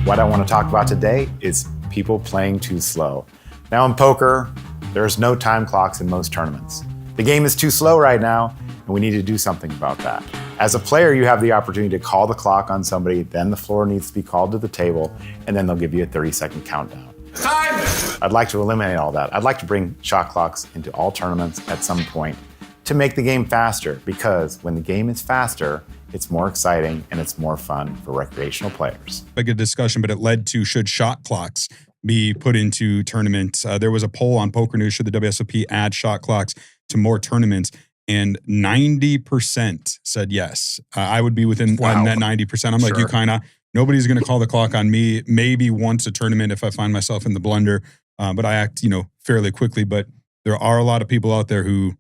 What I want to talk about today is people playing too slow. Now in poker, there's no time clocks in most tournaments. The game is too slow right now, and we need to do something about that. As a player, you have the opportunity to call the clock on somebody, then the floor needs to be called to the table, and then they'll give you a 30-second countdown. Time! I'd like to eliminate all that. I'd like to bring shot clocks into all tournaments at some point to make the game faster, because when the game is faster, it's more exciting and it's more fun for recreational players. A good discussion, but it led to should shot clocks be put into tournaments. There was a poll on Poker News, should the WSOP add shot clocks to more tournaments? And 90% said yes. I would be within that 90%. I'm like, you kind of, nobody's going to call the clock on me. Maybe once a tournament if I find myself in the blunder, but I act, fairly quickly. But there are a lot of people out there who,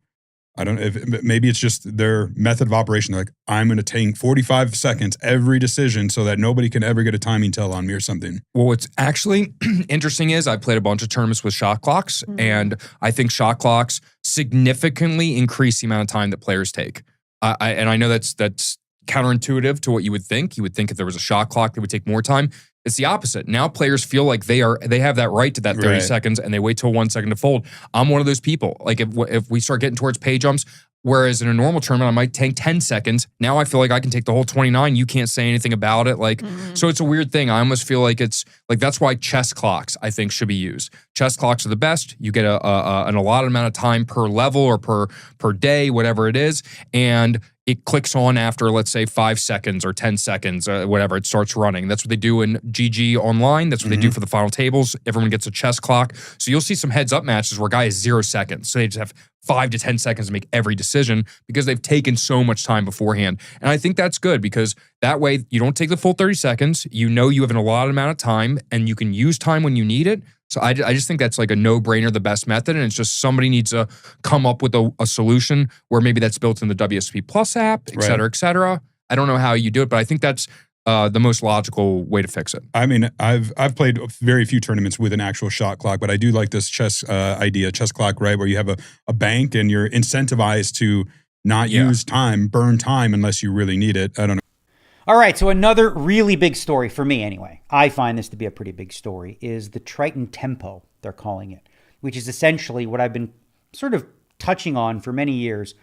I don't know, maybe it's just their method of operation. They're like, I'm going to take 45 seconds every decision so that nobody can ever get a timing tell on me or something. Well, what's actually interesting is I've played a bunch of tournaments with shot clocks, and I think shot clocks significantly increase the amount of time that players take. And I know that's counterintuitive to what you would think. You would think if there was a shot clock, it would take more time. It's the opposite. Now players feel like they have that right to that 30 seconds, and they wait till 1 second to fold. I'm one of those people. Like if we start getting towards pay jumps, whereas in a normal tournament I might take 10 seconds. Now I feel like I can take the whole 29. You can't say anything about it. So it's a weird thing. I almost feel like it's like that's why chess clocks I think should be used. Chess clocks are the best. You get an allotted amount of time per level or per day, whatever it is, and it clicks on after, let's say, 5 seconds or 10 seconds, whatever, it starts running. That's what they do in GG Online. That's what they do for the final tables. Everyone gets a chess clock. So you'll see some heads-up matches where a guy is 0 seconds. So they just have 5 to 10 seconds to make every decision because they've taken so much time beforehand. And I think that's good because that way you don't take the full 30 seconds. You know you have an allotted amount of time, and you can use time when you need it. So I just think that's like a no-brainer, the best method, and it's just somebody needs to come up with a solution where maybe that's built in the WSOP Plus app, et cetera, et cetera. I don't know how you do it, but I think that's the most logical way to fix it. I mean, I've played very few tournaments with an actual shot clock, but I do like this chess idea, chess clock, right, where you have a bank and you're incentivized to not use time, burn time unless you really need it. I don't know. All right, so another really big story for me anyway, I find this to be a pretty big story, is the Triton Tempo, they're calling it, which is essentially what I've been sort of touching on for many years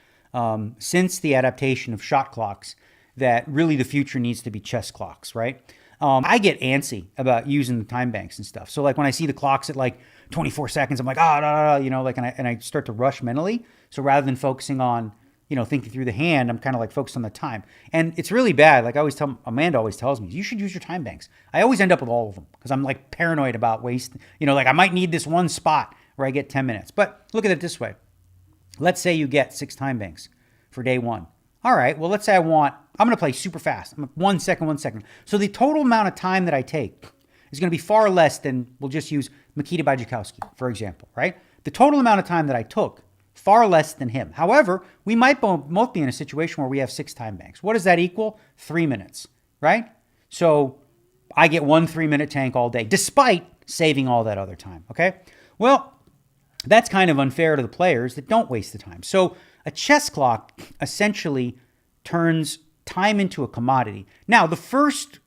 since the adaptation of shot clocks, that really the future needs to be chess clocks, right? I get antsy about using the time banks and stuff. So like when I see the clocks at like 24 seconds, I'm like, and I start to rush mentally. So rather than focusing on thinking through the hand, I'm kind of like focused on the time. And it's really bad. Like Amanda always tells me, you should use your time banks. I always end up with all of them because I'm like paranoid about wasting, like I might need this one spot where I get 10 minutes. But look at it this way. Let's say you get 6 time banks for day one. All right, well, let's say I'm going to play super fast. I'm 1 second. So the total amount of time that I take is going to be far less than, we'll just use Mikita Bajikowski, for example, right? The total amount of time that I took, far less than him. However, we might both be in a situation where we have 6 time banks. What does that equal? 3 minutes, right? So I get 1 3-minute tank all day, despite saving all that other time, okay? Well, that's kind of unfair to the players that don't waste the time. So a chess clock essentially turns time into a commodity. Now, the first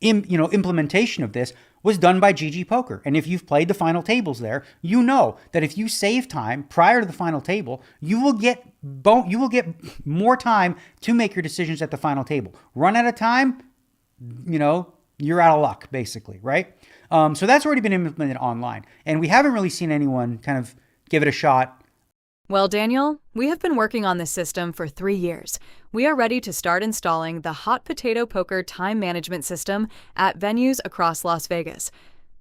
implementation of this was done by GG Poker. And if you've played the final tables there, you know that if you save time prior to the final table, you will get more time to make your decisions at the final table. Run out of time, you're out of luck, basically, right? So that's already been implemented online. And we haven't really seen anyone kind of give it a shot. Well, Daniel, we have been working on this system for 3 years. We are ready to start installing the Hot Potato Poker time management system at venues across Las Vegas.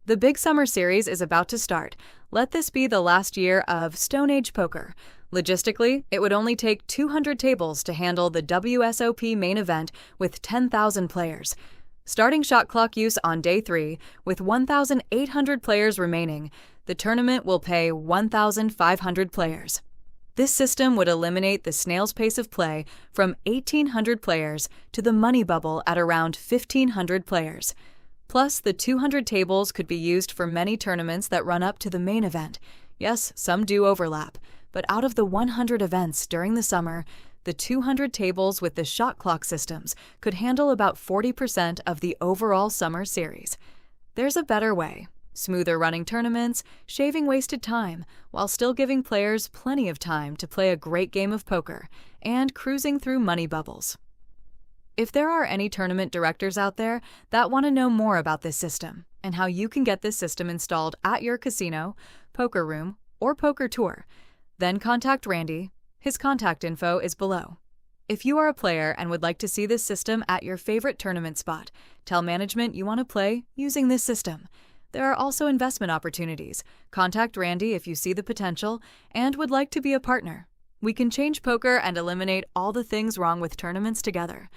The Big Summer Series is about to start. Let this be the last year of Stone Age Poker. Logistically, it would only take 200 tables to handle the WSOP main event with 10,000 players. Starting shot clock use on day 3, with 1,800 players remaining, the tournament will pay 1,500 players. This system would eliminate the snail's pace of play from 1,800 players to the money bubble at around 1,500 players. Plus, the 200 tables could be used for many tournaments that run up to the main event. Yes, some do overlap, but out of the 100 events during the summer, the 200 tables with the shot clock systems could handle about 40% of the overall summer series. There's a better way. Smoother running tournaments, shaving wasted time, while still giving players plenty of time to play a great game of poker, and cruising through money bubbles. If there are any tournament directors out there that want to know more about this system and how you can get this system installed at your casino, poker room, or poker tour, then contact Randy. His contact info is below. If you are a player and would like to see this system at your favorite tournament spot, tell management you want to play using this system. There are also investment opportunities. Contact Randy if you see the potential and would like to be a partner. We can change poker and eliminate all the things wrong with tournaments together.